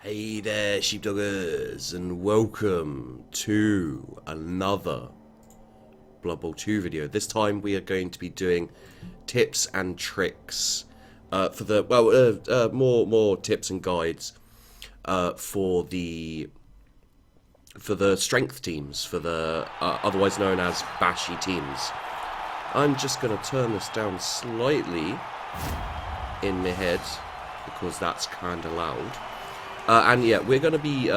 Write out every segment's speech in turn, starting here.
Hey there, sheepdoggers, and welcome to another Blood Bowl 2 video. This time we are going to be doing tips and tricks for the more tips and guides for the strength teams, for the otherwise known as bashy teams. I'm just going to turn this down slightly in my head because that's kind of loud. And yeah, we're going to be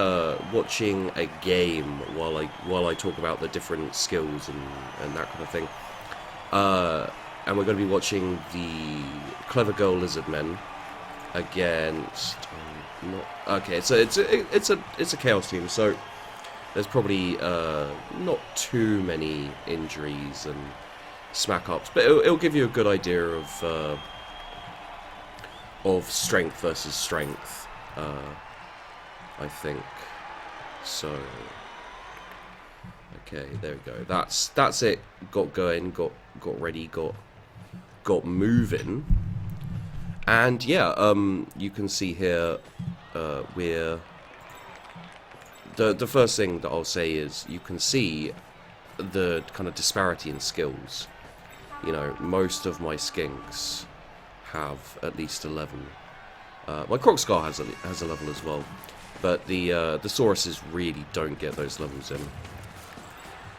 watching a game while I talk about the different skills and that kind of thing. And we're going to be watching the Clever Girl Lizard Men against. It's a chaos team, so there's probably not too many injuries and smack ups, but it'll give you a good idea of strength versus strength. I think so. Okay, there we go. That's it. Got going. Got ready. Got moving. And yeah, you can see here we're the first thing that I'll say is you can see the kind of disparity in skills. You know, most of my skinks have at least a level. My Crocscar has a level as well. But the Sauruses really don't get those levels in.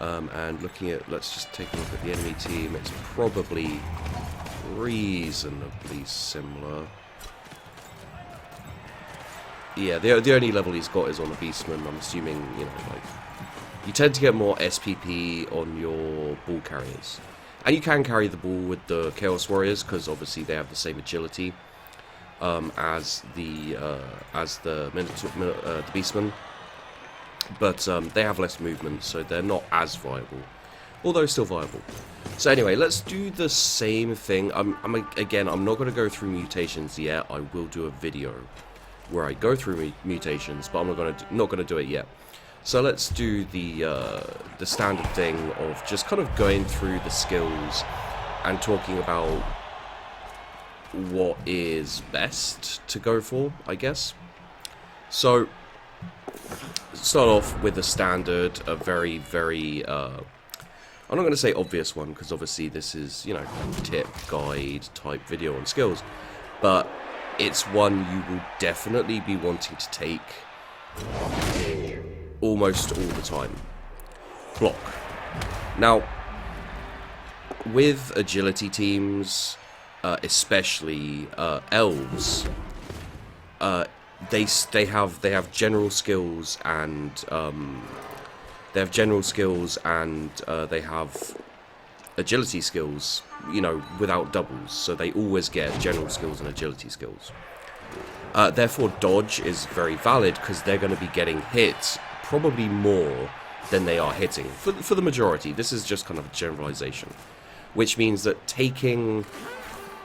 And looking at, let's just take a look at the enemy team. It's probably reasonably similar. Yeah, the only level he's got is on the Beastman. I'm assuming, you know, like you tend to get more SPP on your ball carriers, and you can carry the ball with the Chaos Warriors because obviously they have the same agility. As the Beastmen, but they have less movement, so they're not as viable, although still viable. So anyway, let's do the same thing. I'm not going to go through mutations yet. I will do a video where I go through mutations, but I'm not going to do it yet. So let's do the standard thing of just kind of going through the skills and talking about what is best to go for, I guess. So start off with a standard, a very I'm not going to say obvious one because obviously this is, you know, tip guide type video on skills, but it's one you will definitely be wanting to take almost all the time. Block. Now with agility teams, especially elves, they have general skills and they have agility skills, you know, without doubles. So they always get general skills and agility skills. Therefore, dodge is very valid because they're going to be getting hit probably more than they are hitting for the majority. This is just kind of a generalization, which means that taking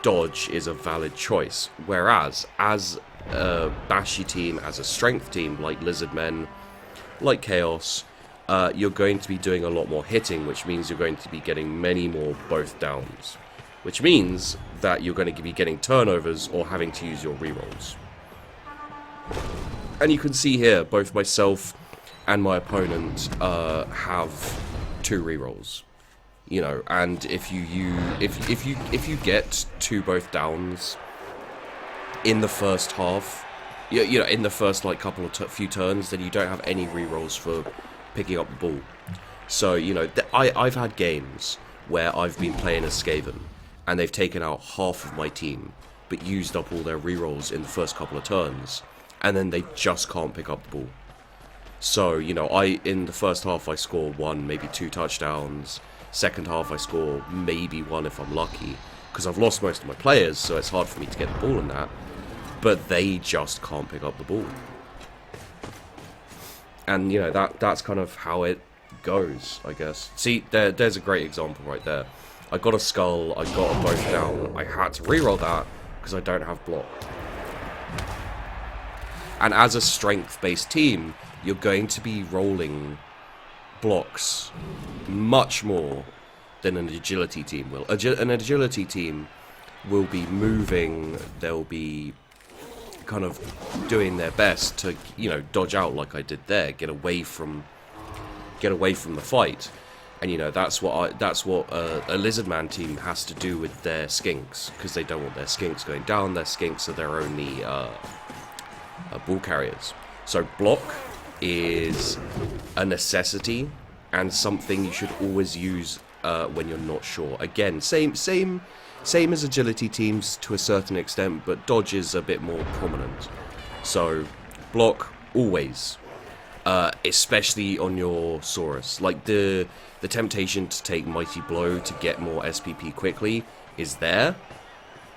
dodge is a valid choice, whereas as a bashy team, as a strength team like Lizard Men, like Chaos, you're going to be doing a lot more hitting, which means you're going to be getting many more both downs, which means that you're going to be getting turnovers or having to use your rerolls. And you can see here both myself and my opponent have 2 rerolls. You know, and if you get 2 both downs in the first half, you know, in the first like couple of few turns, then you don't have any rerolls for picking up the ball. So you know, I've had games where I've been playing as Skaven, and they've taken out half of my team, but used up all their rerolls in the first couple of turns, and then they just can't pick up the ball. So you know, in the first half I score 1, maybe 2 touchdowns. Second half I score maybe 1 if I'm lucky, because I've lost most of my players, so it's hard for me to get the ball in that. But they just can't pick up the ball. And you know, that's kind of how it goes, I guess. See, there's a great example right there. I got a skull, I got a both down, I had to reroll that because I don't have block. And as a strength-based team, you're going to be rolling blocks much more than an agility team will. An agility team will be moving, they'll be kind of doing their best to, you know, dodge out like I did there, get away from the fight. And, you know, that's what a Lizardman team has to do with their skinks, because they don't want their skinks going down. Their skinks are their only ball carriers. So block is a necessity and something you should always use when you're not sure. Again, same as agility teams to a certain extent, but dodge is a bit more prominent. So block always, especially on your Saurus. Like the temptation to take Mighty Blow to get more SPP quickly is there,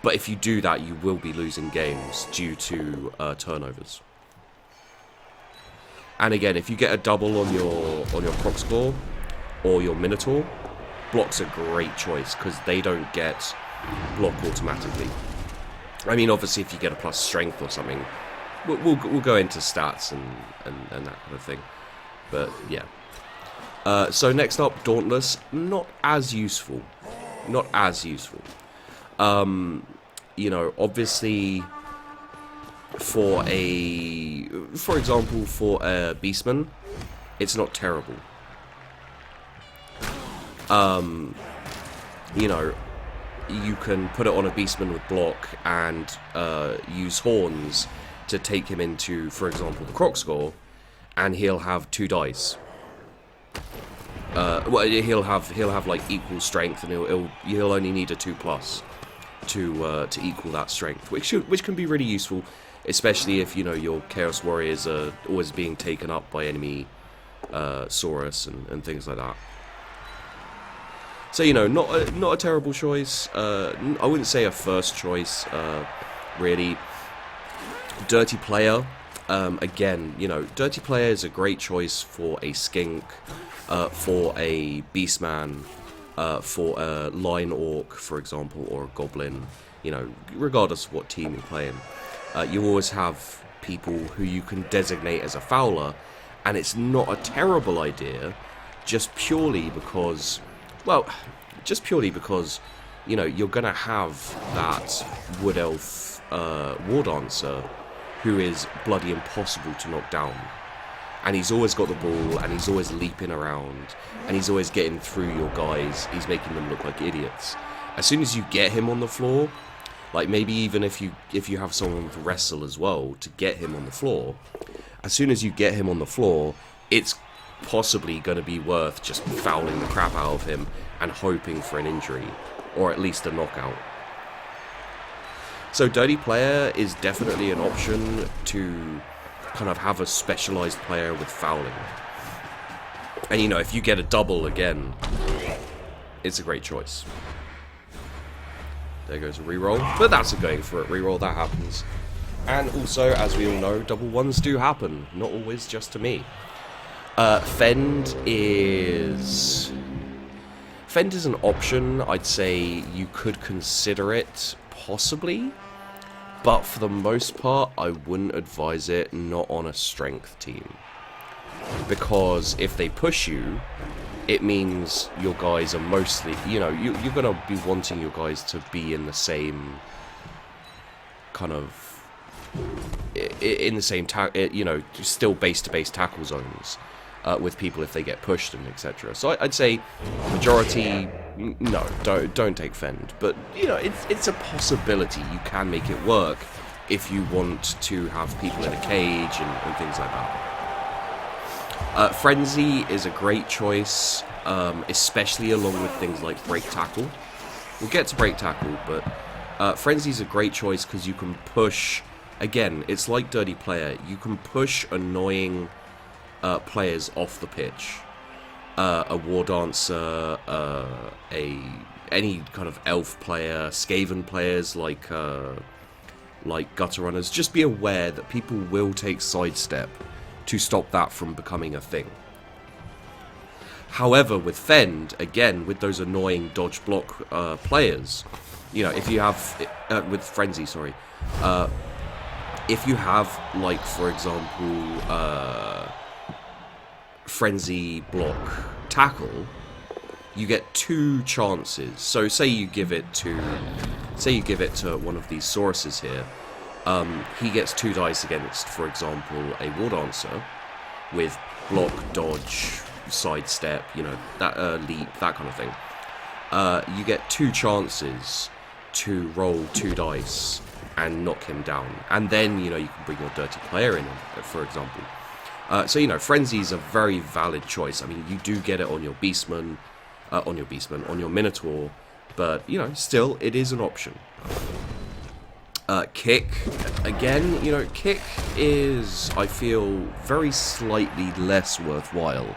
but if you do that, you will be losing games due to turnovers. And again, if you get a double on your Crocsclaw or your Minotaur, block's a great choice because they don't get block automatically. I mean, obviously, if you get a plus strength or something, we'll go into stats and that kind of thing. But yeah. So next up, Dauntless. Not as useful. Not as useful. You know, obviously, for example, for a Beastman, it's not terrible. You know, you can put it on a Beastman with block and use horns to take him into, for example, the Crocsclaw, and he'll have 2 dice. Well, he'll have like equal strength, and he'll only need a 2+ to equal that strength, which can be really useful, especially if, you know, your Chaos Warriors are always being taken up by enemy Saurus and things like that. So, you know, not a terrible choice. I wouldn't say a first choice, really. Dirty Player, again, you know, Dirty Player is a great choice for a Skink, for a Beastman, for a Line Orc, for example, or a Goblin. You know, regardless of what team you're playing, you always have people who you can designate as a Fowler, and it's not a terrible idea, just purely because, you know, you're gonna have that Wood Elf War Dancer who is bloody impossible to knock down. And he's always got the ball, and he's always leaping around, and he's always getting through your guys. He's making them look like idiots. As soon as you get him on the floor, like maybe even if you have someone with Wrestle as well to get him on the floor, as soon as you get him on the floor, it's possibly going to be worth just fouling the crap out of him and hoping for an injury, or at least a knockout. So Dirty Player is definitely an option to kind of have a specialized player with fouling. And, you know, if you get a double again, it's a great choice. There goes a reroll, but that's a going for it reroll, that happens. And also, as we all know, double ones do happen, not always just to me. Fend is an option. I'd say you could consider it, possibly, but for the most part, I wouldn't advise it, not on a strength team. Because if they push you, it means your guys are mostly, you know, you're going to be wanting your guys to be in the same kind of, in the same, you know, still base-to-base tackle zones with people if they get pushed and etc. So I'd say majority, no, don't take Fend. But, you know, it's a possibility. You can make it work if you want to have people in a cage and things like that. Frenzy is a great choice, especially along with things like Break Tackle. We'll get to Break Tackle, but Frenzy is a great choice because you can push, again, it's like Dirty Player, you can push annoying players off the pitch. A War Dancer, any kind of Elf player, Skaven players like Gutter Runners. Just be aware that people will take Sidestep to stop that from becoming a thing. However, with Fend, again, with those annoying dodge block players, you know, if you have, with Frenzy, sorry, if you have, like, for example, Frenzy block tackle, you get 2 chances. So say you give it to one of these Sauruses here, he gets 2 dice against, for example, a war dancer with block, dodge, sidestep, you know, that leap, that kind of thing. You get 2 chances to roll 2 dice and knock him down, and then, you know, you can bring your dirty player in, for example. So, you know, Frenzy is a very valid choice. I mean, you do get it on your Beastman, on your Minotaur, but, you know, still, it is an option. Kick, again, you know, Kick is, I feel, very slightly less worthwhile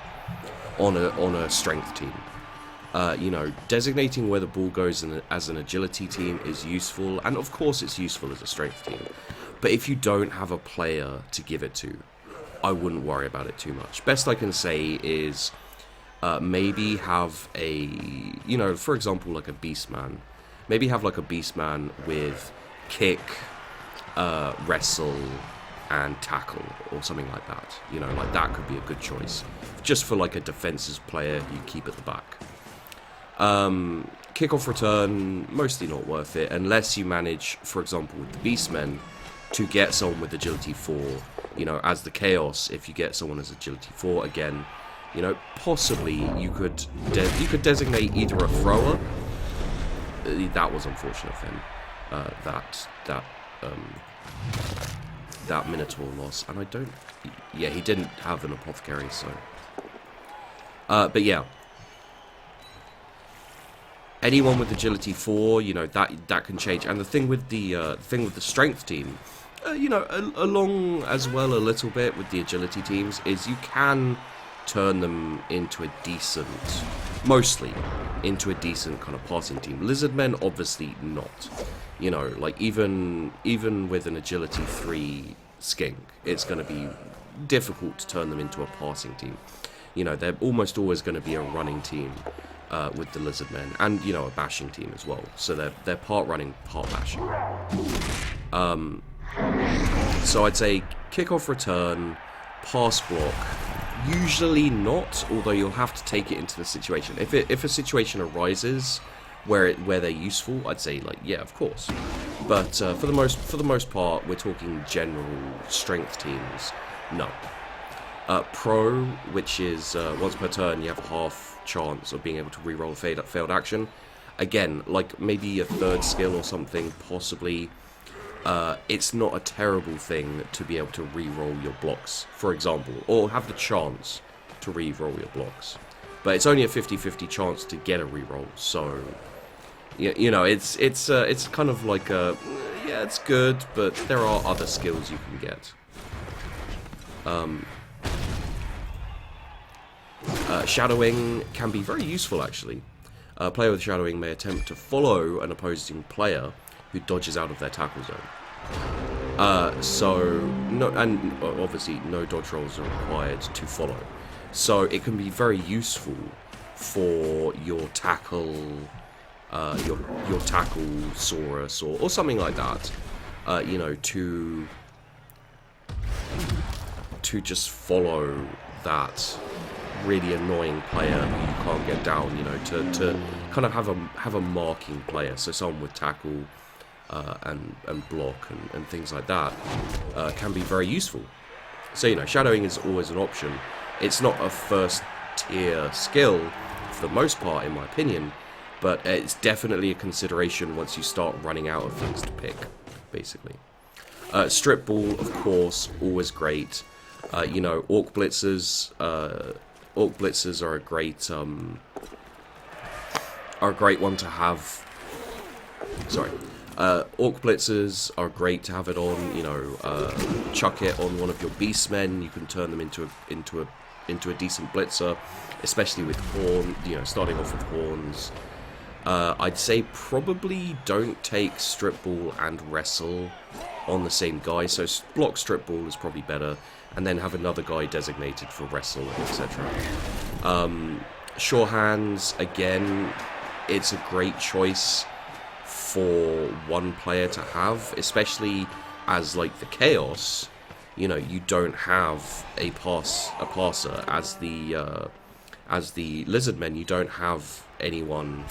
on a strength team. You know, designating where the ball goes as an agility team is useful, and of course it's useful as a strength team. But if you don't have a player to give it to, I wouldn't worry about it too much. Best I can say is maybe have a, you know, for example, like a Beastman. Maybe have like a Beastman with kick, wrestle, and tackle, or something like that. You know, like that could be a good choice. Just for like a defensive player you keep at the back. Kick-off return, mostly not worth it, unless you manage, for example, with the Beastmen, to get someone with agility 4, you know, as the Chaos. If you get someone as agility 4, again, you know, possibly you could designate either a thrower. That was unfortunate for him. That Minotaur loss, and I don't, yeah, he didn't have an apothecary, so, but yeah, anyone with agility 4, you know, that can change. And the thing with the strength team, you know, along as well a little bit with the agility teams, is you can turn them into a decent, mostly into a decent kind of passing team. Lizardmen, obviously not. You know, like even with an agility 3 skink, it's going to be difficult to turn them into a passing team. You know, they're almost always going to be a running team with the Lizardmen, and, you know, a bashing team as well. So they're part running, part bashing. So I'd say kick-off return, pass block. Usually not, although you'll have to take it into the situation. If a situation arises where they're useful, I'd say, like, yeah, of course. But for the most part, we're talking general strength teams. No. Pro, which is once per turn, you have a half chance of being able to reroll a failed action. Again, like maybe a 3rd skill or something, possibly. It's not a terrible thing to be able to reroll your blocks, for example, or have the chance to reroll your blocks. But it's only a 50-50 chance to get a reroll, so you know, it's kind of like a, yeah, it's good, but there are other skills you can get. Shadowing can be very useful, actually. A player with shadowing may attempt to follow an opposing player who dodges out of their tackle zone. So, no, and obviously no dodge rolls are required to follow. So it can be very useful for your tackle, your tackle Saurus or something like that. You know, to just follow that really annoying player who you can't get down. You know, to kind of have a marking player. So someone with tackle. And block and things like that can be very useful. So, you know, shadowing is always an option. It's not a first tier skill for the most part, in my opinion, but it's definitely a consideration once you start running out of things to pick, basically. Strip ball, of course, always great. You know, orc blitzers are a great one to have. Sorry. Orc blitzers are great to have it on. You know, chuck it on one of your beastmen. You can turn them into a decent blitzer, especially with horn. You know, starting off with horns. I'd say probably don't take strip ball and wrestle on the same guy. So block strip ball is probably better, and then have another guy designated for wrestle, etc. Sure hands, again, it's a great choice for one player to have, especially as like the Chaos. You know, you don't have a passer as the Lizardmen. You don't have anyone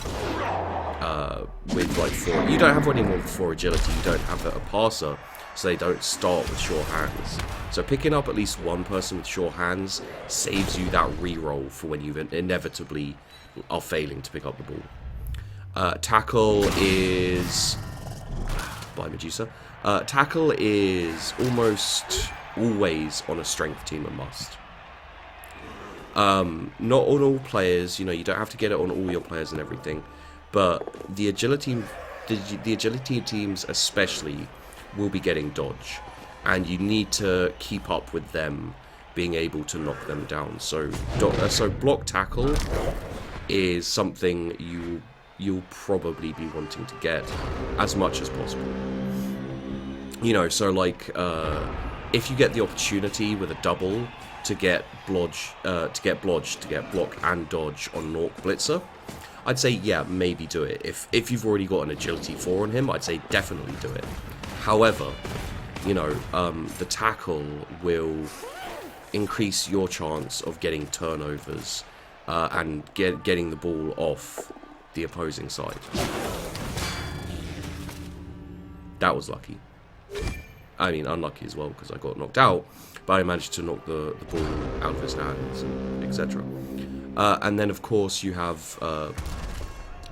with like 4. You don't have anyone with 4 agility. You don't have a passer. so they don't start with sure hands. So picking up at least one person with sure hands saves you that reroll for when you inevitably are failing to pick up the ball. Tackle is... Bye, Medusa. Tackle is almost always on a strength team a must. Not on all players, you don't have to get it on all your players and everything, but the agility teams especially will be getting dodge, and you need to keep up with them being able to knock them down. So block tackle is something you'll probably be wanting to get as much as possible. So like if you get the opportunity with a double to get block and dodge on Nork Blitzer, I'd say yeah, maybe do it. If you've already got an agility 4 on him, I'd say definitely do it. However, the tackle will increase your chance of getting turnovers and getting the ball off the opposing side. That was lucky. I mean, unlucky as well, because I got knocked out, but I managed to knock the ball out of his hands, and etc. And then, of course, you have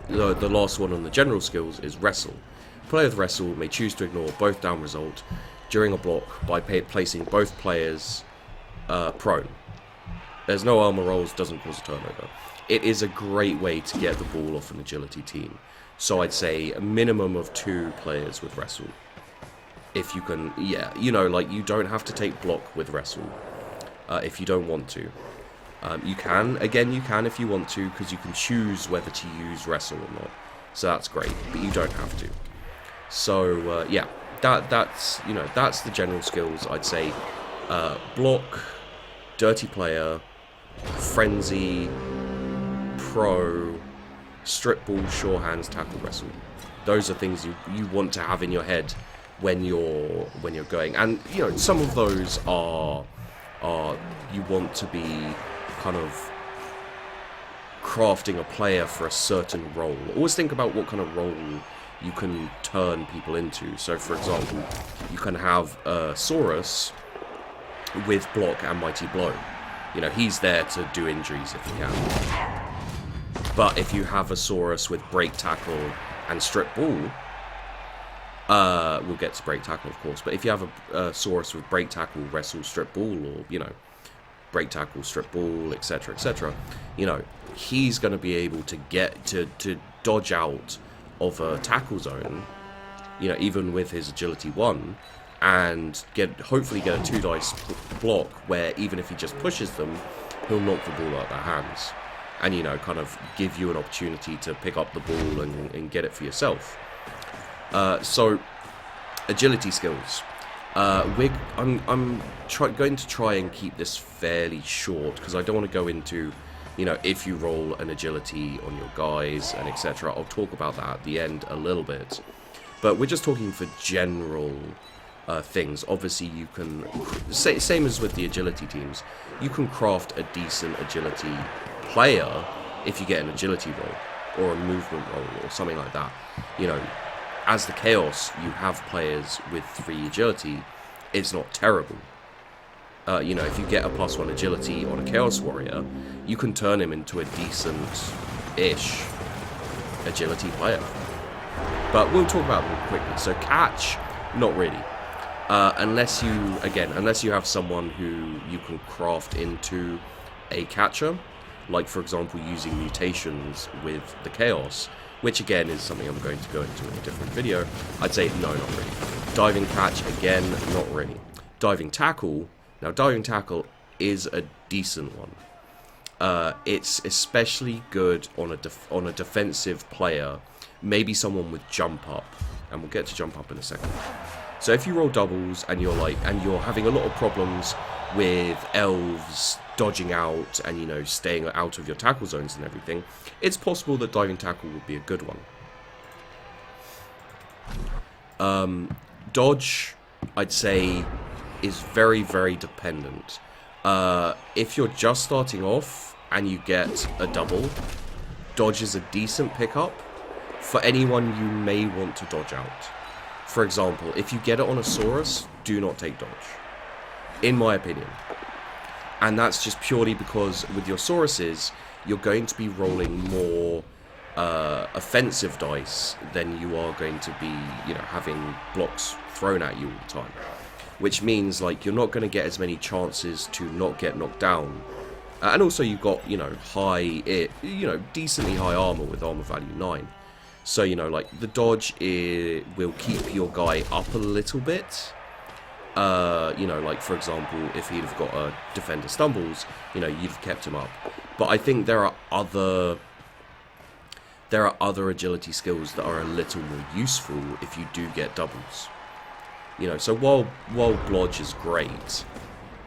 the last one on the general skills is Wrestle. Player with Wrestle may choose to ignore both down result during a block by placing both players prone. There's no armor rolls, doesn't cause a turnover. It is a great way to get the ball off an agility team. So I'd say a minimum of 2 players with Wrestle. If you can, yeah, you don't have to take block with Wrestle if you don't want to. You can if you want to, because you can choose whether to use Wrestle or not. So that's great, but you don't have to. So yeah, that's the general skills. I'd say block, dirty player, frenzy, pro, strip ball, sure hands, tackle, wrestle. Those are things you want to have in your head when you're going, and some of those are you want to be kind of crafting a player for a certain role. Always think about what kind of role you can turn people into. So for example, you can have Saurus with block and mighty blow. He's there to do injuries if he can. But if you have a Saurus with break tackle and strip ball, we'll get to break tackle, of course, but if you have a Saurus with break tackle, wrestle, strip ball, or break tackle, strip ball, etc., etc., he's going to be able to get to dodge out of a tackle zone, even with his agility 1, and hopefully get a 2 dice block where even if he just pushes them, he'll knock the ball out of their hands, and kind of give you an opportunity to pick up the ball and get it for yourself. So, agility skills. I'm going to try and keep this fairly short, because I don't want to go into, if you roll an agility on your guys and etc. I'll talk about that at the end a little bit. But we're just talking for general things. Obviously, you can, same as with the agility teams, you can craft a decent agility player if you get an agility roll, or a movement roll, or something like that. As the Chaos, you have players with 3 agility, it's not terrible. If you get a +1 agility on a Chaos Warrior, you can turn him into a decent-ish agility player. But we'll talk about them quickly. So catch, not really. Unless you have someone who you can craft into a catcher, like for example using mutations with the Chaos, which again is something I'm going to go into in a different video. I'd say no, not really. Diving catch, again, not really. Diving tackle, now diving tackle is a decent one. It's especially good on a defensive player, maybe someone with jump up, and we'll get to jump up in a second. So if you roll doubles and you're having a lot of problems with elves dodging out and staying out of your tackle zones and everything, it's possible that diving tackle would be a good one. Dodge, I'd say, is very, very dependent. If you're just starting off and you get a double, dodge is a decent pickup for anyone you may want to dodge out. For example, if you get it on a Saurus, do not take dodge, in my opinion. And that's just purely because with your Sauruses, you're going to be rolling more offensive dice than you are going to be, having blocks thrown at you all the time. Which means, like, you're not going to get as many chances to not get knocked down. And also you've got, decently high armor with armor value 9. So, like, the dodge will keep your guy up a little bit. Like, for example, if he'd have got a defender stumbles, you'd have kept him up. But I think there are other agility skills that are a little more useful if you do get doubles. So while Blodge is great,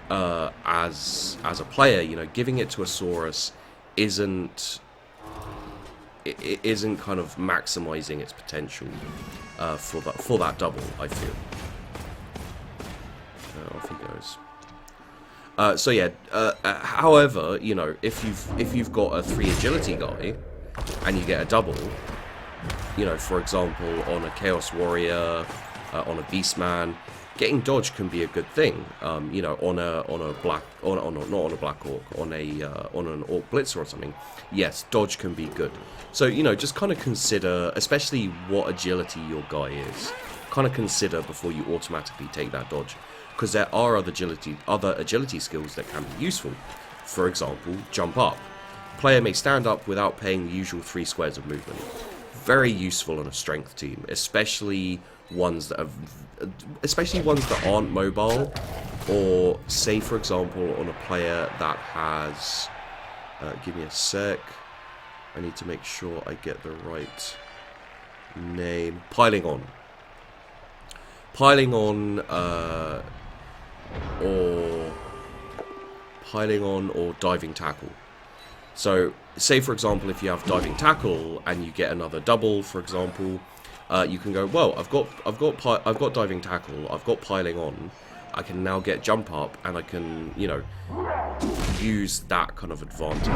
as a player, giving it to a Saurus isn't kind of maximizing its potential for that double, I feel. Off he goes. So yeah. However, if you've got a 3 agility guy and you get a double, for example, on a Chaos Warrior, on a Beastman, getting dodge can be a good thing. On a black, not on a Black Orc, on an Orc Blitzer or something. Yes, dodge can be good. So just kind of consider, especially what agility your guy is. Kind of consider before you automatically take that dodge, because there are other agility skills that can be useful. For example, jump up. Player may stand up without paying the usual 3 squares of movement. Very useful on a strength team, especially ones that aren't mobile, or say for example on a player that has give me a sec, I need to make sure I get the right name. Piling on or diving tackle. So say for example if you have diving tackle and you get another double, for example, you can go, well, I've got diving tackle, I've got piling on, I can now get jump up, and I can use that kind of advantage,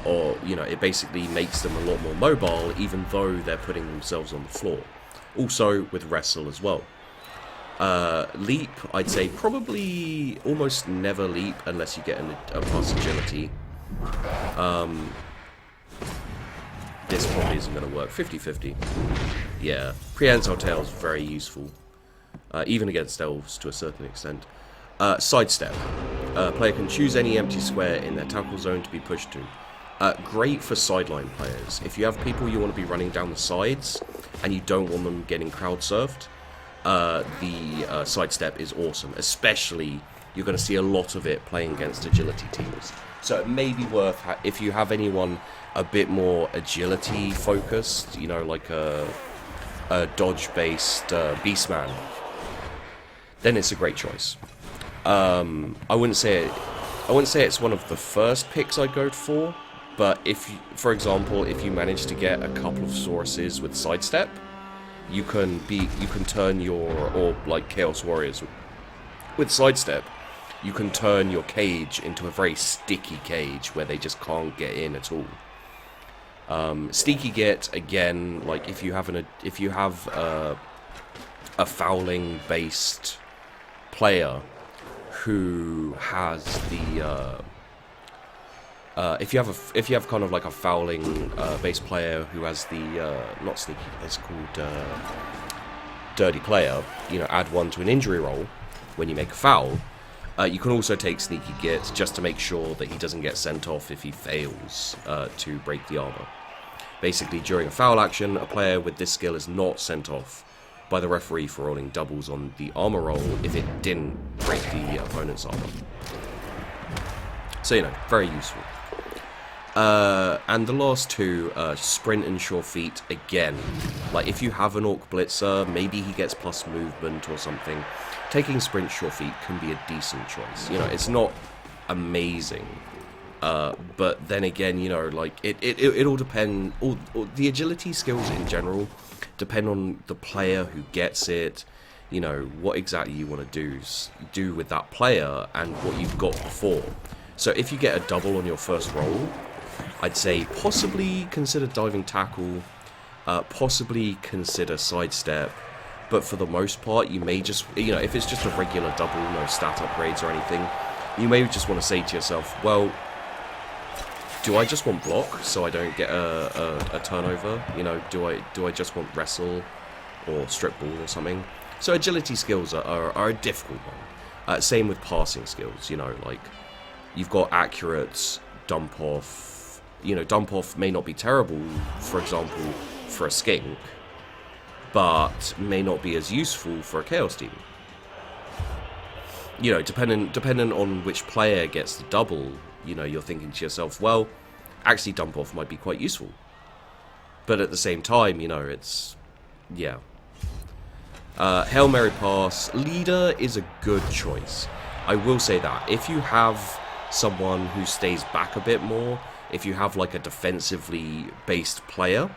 or it basically makes them a lot more mobile even though they're putting themselves on the floor. Also with wrestle as well. Leap, I'd say probably almost never leap unless you get a plus agility. This probably isn't going to work. 50-50. Yeah. Prehensile Tail is very useful. Even against elves to a certain extent. Sidestep. Player can choose any empty square in their tackle zone to be pushed to. Great for sideline players. If you have people you want to be running down the sides and you don't want them getting crowd surfed, the sidestep is awesome. Especially, you're going to see a lot of it playing against agility teams. So it may be worth, if you have anyone a bit more agility focused, like a dodge-based Beastman, then it's a great choice. I wouldn't say it's one of the first picks I'd go for, but for example, if you manage to get a couple of Sauruses with sidestep, you can turn or like Chaos Warriors with sidestep, you can turn your cage into a very sticky cage where they just can't get in at all. Sneaky get, again, like if you have a fouling based player who has the if you have kind of like a fouling based player who has the not sneaky, it's called dirty player, add 1 to an injury roll when you make a foul. You can also take Sneaky Git just to make sure that he doesn't get sent off if he fails to break the armor. Basically, during a foul action, a player with this skill is not sent off by the referee for rolling doubles on the armor roll if it didn't break the opponent's armor. So, very useful. And the last two, sprint and sure feet, again. Like, if you have an Orc Blitzer, maybe he gets plus movement or something. Taking sprint sure feet can be a decent choice. It's not amazing. But then again, like, it all depend. All the agility skills in general depend on the player who gets it. What exactly you want to do with that player and what you've got before. So if you get a double on your first roll, I'd say possibly consider diving tackle, possibly consider sidestep, But for the most part, you may just, you know, if it's just a regular double, no stat upgrades or anything, you may just want to say to yourself, well, do I just want block so I don't get a turnover? You know, do I just want wrestle or strip ball or something? So agility skills are a difficult one. Same with passing skills, you know, like you've got accurate, dump off. You know, dump off may not be terrible, for example, for a skink, but may not be as useful for a chaos team. You know, dependent on which player gets the double, you know, you're thinking to yourself, well, actually dump off might be quite useful. But at the same time, you know, it's, yeah. Hail Mary pass, leader is a good choice. I will say that. If you have someone who stays back a bit more, if you have like a defensively based player,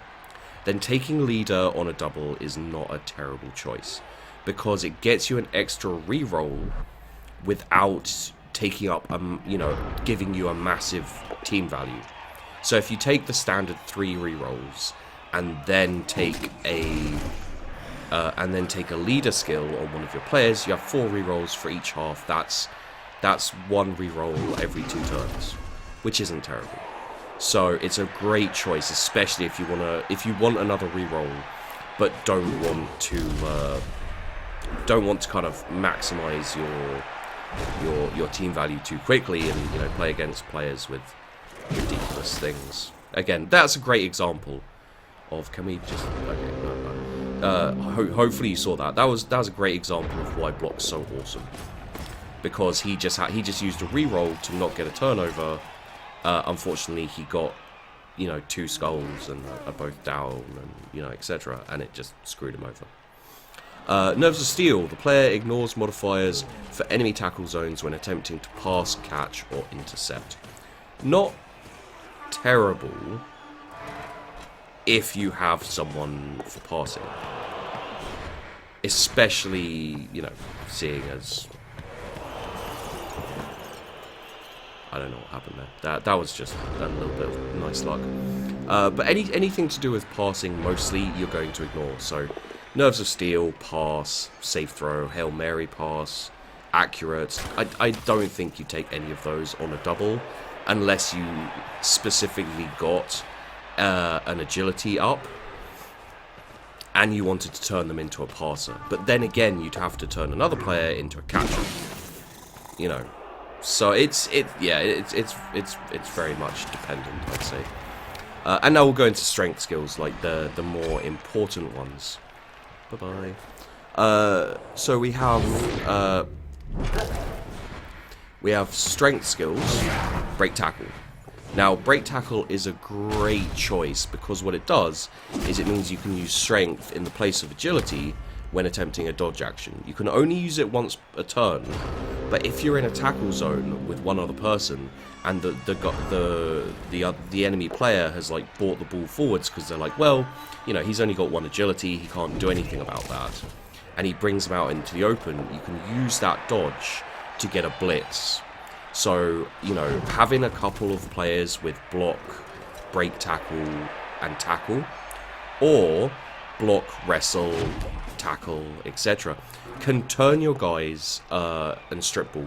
then taking leader on a double is not a terrible choice, because it gets you an extra reroll without taking up, you know, giving you a massive team value. So if you take the standard 3 rerolls and then take a leader skill on one of your players, you have 4 rerolls for each half. That's 1 reroll every 2 turns, which isn't terrible. So it's a great choice, especially if you want another reroll, but don't want to kind of maximize your team value too quickly, and you know, play against players with ridiculous things. Again, that's a great example of. Can we just? Okay, no. Hopefully you saw that. That was a great example of why block's so awesome, because he just used a reroll to not get a turnover. Unfortunately, he got, you know, 2 skulls and are both down, and you know, etc. And it just screwed him over. Nerves of Steel. The player ignores modifiers for enemy tackle zones when attempting to pass, catch, or intercept. Not terrible if you have someone for passing, especially, you know, seeing as. I don't know what happened there. That was just a little bit of nice luck. But anything to do with passing, mostly you're going to ignore. So, Nerves of Steel, pass, safe throw, Hail Mary pass, accurate. I don't think you take any of those on a double, unless you specifically got an agility up, and you wanted to turn them into a passer. But then again, you'd have to turn another player into a catcher. You know. So it's very much dependent, I'd say. And now we'll go into strength skills, like the more important ones. Bye bye. So we have strength skills, break tackle. Now, break tackle is a great choice because what it does is it means you can use strength in the place of agility when attempting a dodge action. You can only use it once a turn, but if you're in a tackle zone with one other person and the enemy player has like brought the ball forwards because they're like, well, you know, he's only got 1 agility, he can't do anything about that, and he brings them out into the open, you can use that dodge to get a blitz. So, you know, having a couple of players with block, break tackle, and tackle, or block, wrestle, tackle, etc., can turn your guys, and strip ball,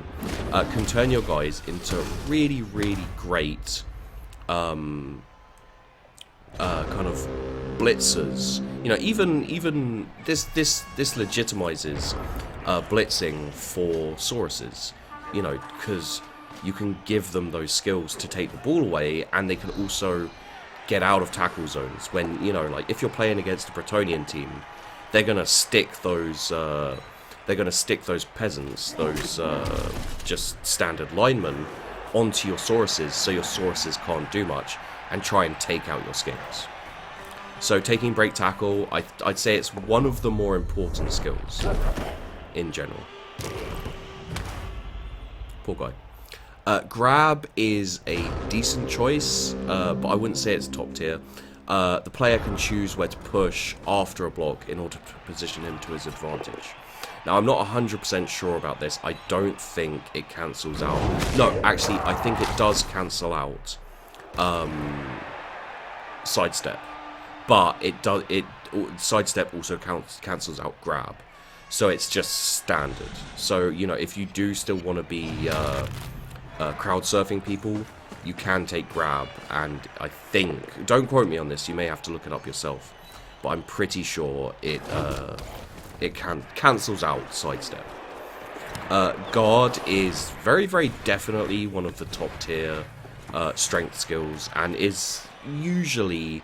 can turn your guys into really, really great kind of blitzers. You know, even this legitimizes blitzing for Sauruses, you know, because you can give them those skills to take the ball away, and they can also get out of tackle zones when, you know, like if you're playing against a Bretonnian team, they're gonna stick those peasants, those just standard linemen, onto your Sauruses, so your Sauruses can't do much, and try and take out your skinks. So taking break tackle, I'd say it's one of the more important skills in general. Poor guy. Grab is a decent choice, but I wouldn't say it's top tier. The player can choose where to push after a block in order to position him to his advantage. Now, I'm not 100% sure about this. I don't think it cancels out. No, actually, I think it does cancel out sidestep. But it sidestep also cancels out grab, so it's just standard. So you know, if you do still want to be crowd surfing people, you can take grab, and I think, don't quote me on this, you may have to look it up yourself, but I'm pretty sure it cancels out sidestep. Guard is very, very definitely one of the top tier strength skills, and is usually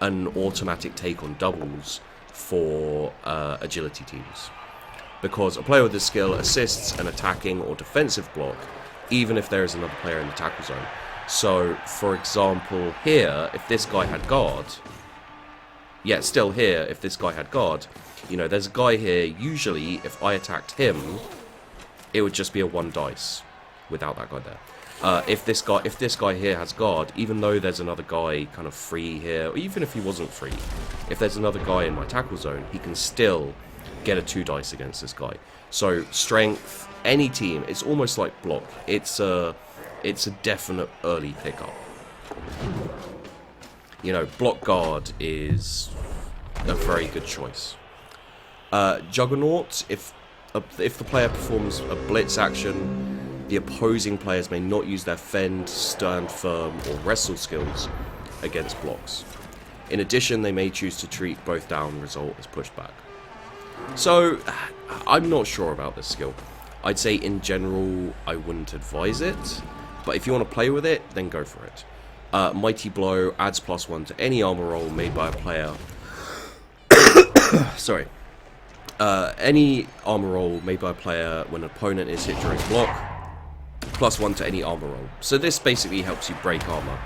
an automatic take on doubles for agility teams, because a player with this skill assists an attacking or defensive block even if there is another player in the tackle zone. So for example here, if this guy had guard, yeah, still here, if this guy had guard, you know, there's a guy here, usually if I attacked him it would just be a 1 dice without that guy there. If this guy here has guard, even though there's another guy kind of free here, or even if he wasn't free, if there's another guy in my tackle zone, he can still get a 2 dice against this guy. So strength, any team, it's almost like block. It's a definite early pickup. You know, block guard is a very good choice. Juggernauts, if the player performs a blitz action, the opposing players may not use their fend, stand firm, or wrestle skills against blocks. In addition, they may choose to treat both down result as pushback. So, I'm not sure about this skill. I'd say in general, I wouldn't advise it, but if you want to play with it, then go for it. Mighty Blow adds +1 to any armor roll made by a player. Sorry. Any armor roll made by a player when an opponent is hit during block, +1 to any armor roll. So this basically helps you break armor.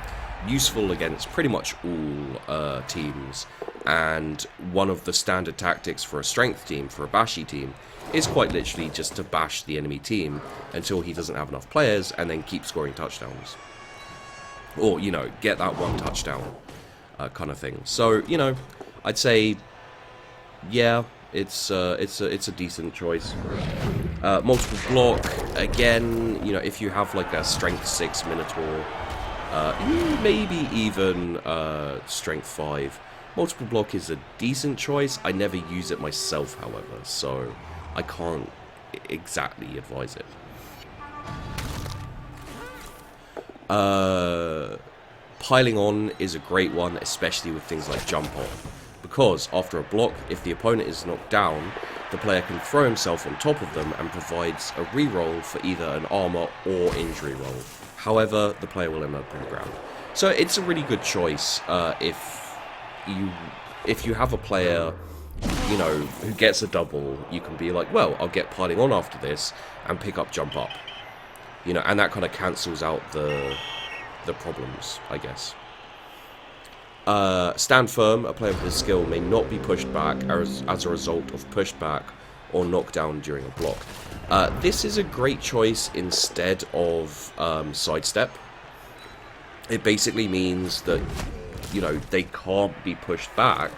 Useful against pretty much all teams, and one of the standard tactics for a strength team, for a bashy team, is quite literally just to bash the enemy team until he doesn't have enough players, and then keep scoring touchdowns. Or, you know, get that 1 touchdown kind of thing. So, you know, I'd say, yeah, it's a decent choice. Multiple block, again, you know, if you have like a strength 6 Minotaur, maybe even strength 5, multiple block is a decent choice. I never use it myself, however, so I can't exactly advise it. Piling on is a great one, especially with things like jump on, because after a block, if the opponent is knocked down, the player can throw himself on top of them and provides a reroll for either an armor or injury roll. However, the player will end up on the ground. So it's a really good choice if you have a player, you know, who gets a double. You can be like, well, I'll get piling on after this and pick up jump up. You know, and that kind of cancels out the problems, I guess. Stand firm, a player with this skill may not be pushed back as a result of pushback or knockdown during a block. This is a great choice instead of sidestep. It basically means that, you know, they can't be pushed back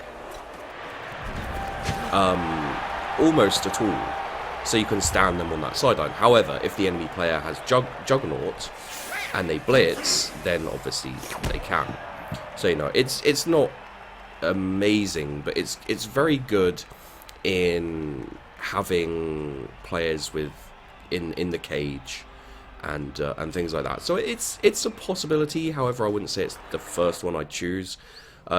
almost at all. So you can stand them on that sideline. However, if the enemy player has Juggernaut and they blitz, then obviously they can. So, you know, it's not amazing, but it's very good in having players with in the cage and things like that. So it's a possibility. However, I wouldn't say it's the first one I'd choose.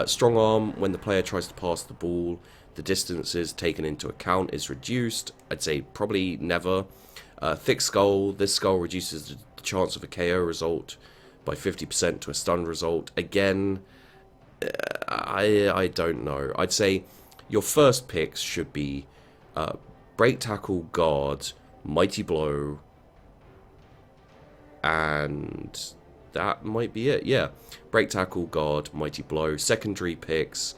Strong arm, when the player tries to pass the ball, the distances taken into account is reduced. I'd say probably never. Thick skull, this skull reduces the chance of a KO result by 50% to a stun result. Again, I don't know. I'd say your first picks should be break tackle, guard, mighty blow, and that might be it. Yeah, break tackle, guard, mighty blow. Secondary picks,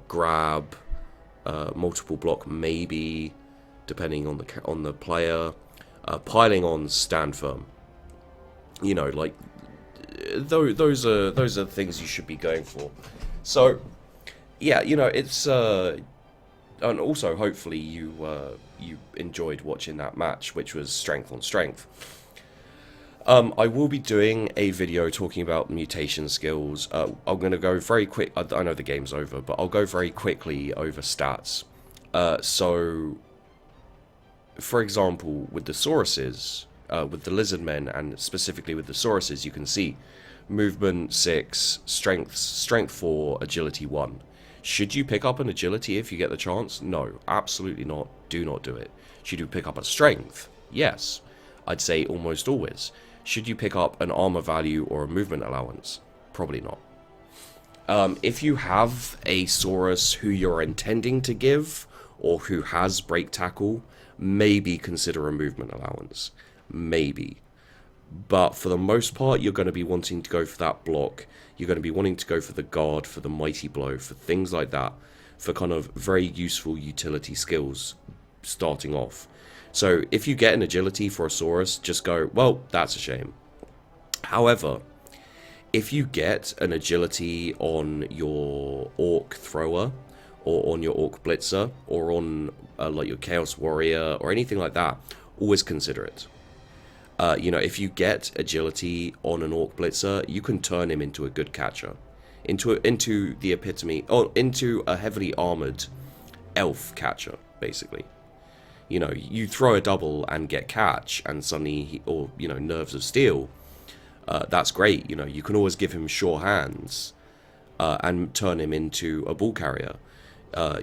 grab, multiple block, maybe depending on the player. Piling on, stand firm. You know, like those are things you should be going for. So yeah, you know, it's and also hopefully you enjoyed watching that match, which was strength on strength. I will be doing a video talking about mutation skills. I'm going to go very quick. I know the game's over, but I'll go very quickly over stats. So, for example, with the Sauruses, with the Lizardmen, and specifically with the Sauruses, you can see movement 6, strength 4, agility 1. Should you pick up an agility if you get the chance? No, absolutely not. Do not do it. Should you pick up a strength? Yes. I'd say almost always. Should you pick up an armor value or a movement allowance? Probably not. If you have a Saurus who you're intending to give, or who has break tackle, maybe consider a movement allowance. Maybe. But for the most part, you're going to be wanting to go for that block. You're going to be wanting to go for the guard, for the mighty blow, for things like that. For kind of very useful utility skills starting off. So if you get an agility for a Saurus, just go, well, that's a shame. However, if you get an agility on your Orc Thrower, or on your Orc Blitzer, or on like your Chaos Warrior, or anything like that, always consider it. You know, if you get agility on an Orc Blitzer, you can turn him into a good catcher. Into the epitome, or into a heavily armored elf catcher, basically. You know, you throw a double and get catch, and suddenly, or, you know, nerves of steel. That's great. You know, you can always give him sure hands and turn him into a ball carrier.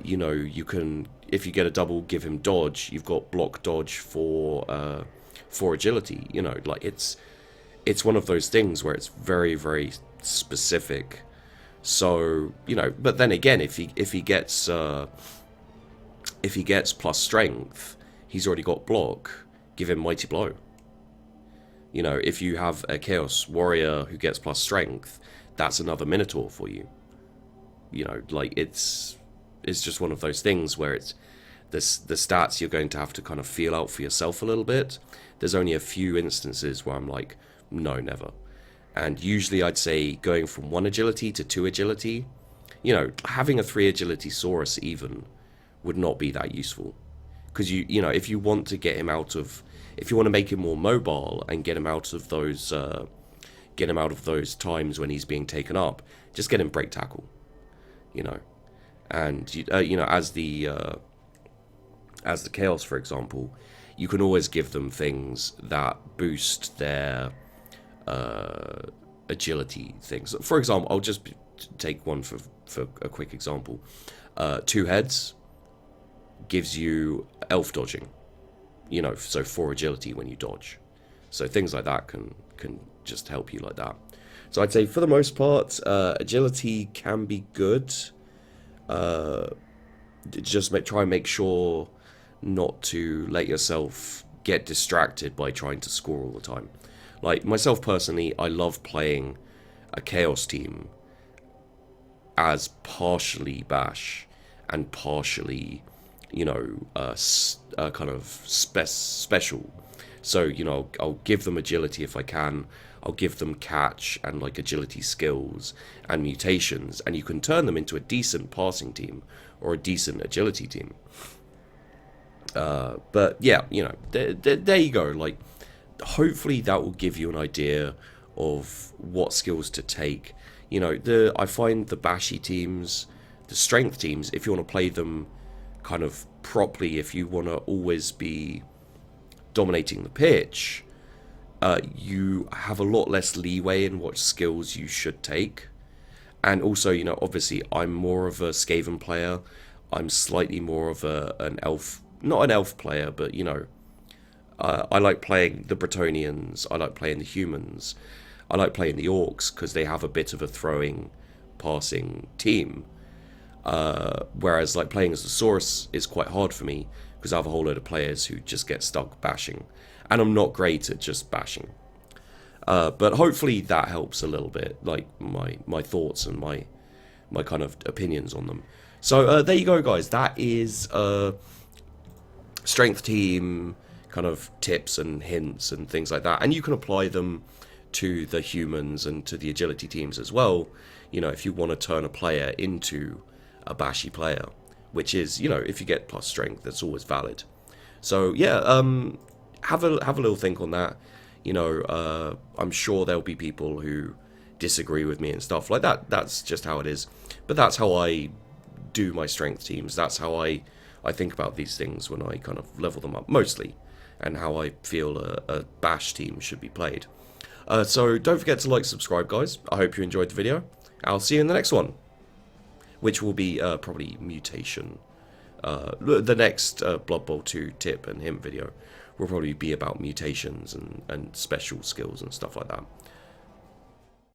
You know, you can, if you get a double, give him dodge. You've got block dodge for agility. You know, like it's one of those things where it's very, very specific. So, you know, but then again, if he gets plus strength, he's already got block. Give him mighty blow. You know, if you have a Chaos Warrior who gets plus strength, that's another Minotaur for you. You know, like it's just one of those things where it's the stats you're going to have to kind of feel out for yourself a little bit. There's only a few instances where I'm like, no, never. And usually I'd say going from 1 agility to 2 agility, you know, having a 3 agility Saurus even would not be that useful. Because you know, if you want to get him out of, if you want to make him more mobile and get him out of those times when he's being taken up, just get him break tackle. You know, and you know, as the Chaos, for example, you can always give them things that boost their agility things. For example, I'll just take one for a quick example. 2 heads gives you elf dodging, you know, so 4 agility when you dodge. So things like that can just help you like that. So I'd say for the most part, agility can be good. Just try and make sure not to let yourself get distracted by trying to score all the time. Like myself personally, I love playing a Chaos team as partially Bash and partially, you know, kind of special. So, you know, I'll give them agility if I can. I'll give them catch and like agility skills and mutations, and you can turn them into a decent passing team or a decent agility team. But yeah, you know, there you go. Like, hopefully that will give you an idea of what skills to take. You know, I find the bashy teams, the strength teams, if you want to play them kind of properly, if you want to always be dominating the pitch, you have a lot less leeway in what skills you should take. And also, you know, obviously I'm more of a Skaven player. I'm slightly more of an elf, not an elf player, but, you know, I like playing the Bretonnians, I like playing the humans, I like playing the orcs because they have a bit of a throwing, passing team. Whereas like playing as the Saurus is quite hard for me because I have a whole load of players who just get stuck bashing, and I'm not great at just bashing. But hopefully that helps a little bit, like my thoughts and my kind of opinions on them. So there you go, guys. That is strength team kind of tips and hints and things like that, and you can apply them to the humans and to the agility teams as well. You know, if you want to turn a player into a bashy player, which is, you know, if you get plus strength, that's always valid. So yeah, have a little think on that. You know, I'm sure there'll be people who disagree with me and stuff like that. That's just how it is. But that's how I do my strength teams. That's how I think about these things when I kind of level them up, mostly, and how I feel a bash team should be played. So don't forget to like, subscribe, guys. I hope you enjoyed the video. I'll see you in the next one, which will be probably mutation. The next Blood Bowl 2 tip and hint video will probably be about mutations and special skills and stuff like that.